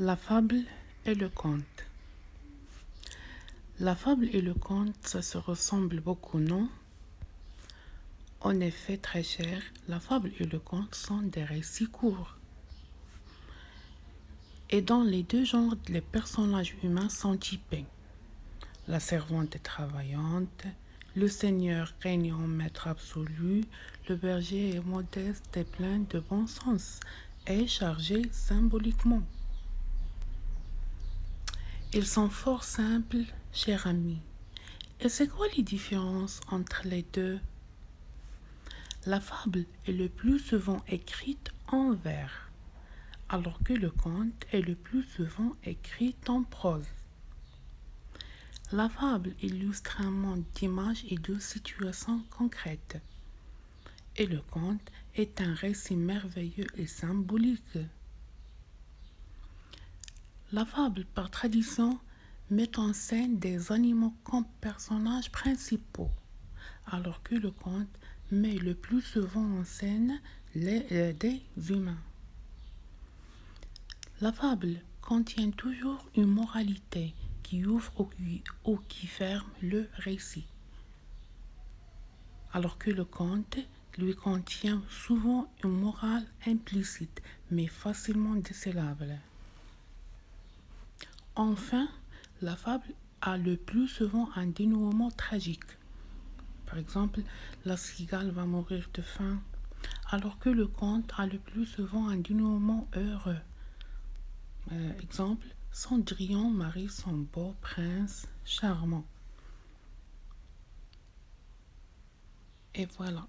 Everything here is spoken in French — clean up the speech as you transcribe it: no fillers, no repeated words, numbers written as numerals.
La fable et le conte. La fable et le conte, ça se ressemble beaucoup, non? En effet, très cher, la fable et le conte sont des récits courts. Et dans les deux genres, les personnages humains sont typés. La servante est travaillante, le seigneur règne en maître absolu, le berger est modeste et plein de bon sens, et chargé symboliquement. Ils sont fort simples, cher ami. Et c'est quoi les différences entre les deux? La fable est le plus souvent écrite en vers, alors que le conte est le plus souvent écrit en prose. La fable illustre un monde d'images et de situations concrètes, et le conte est un récit merveilleux et symbolique. La fable, par tradition, met en scène des animaux comme personnages principaux, alors que le conte met le plus souvent en scène des humains. La fable contient toujours une moralité qui ouvre ou qui ferme le récit, alors que le conte lui contient souvent une morale implicite mais facilement décelable. Enfin, la fable a le plus souvent un dénouement tragique. Par exemple, la cigale va mourir de faim, alors que le conte a le plus souvent un dénouement heureux. Exemple, Cendrillon marie son beau prince charmant. Et voilà.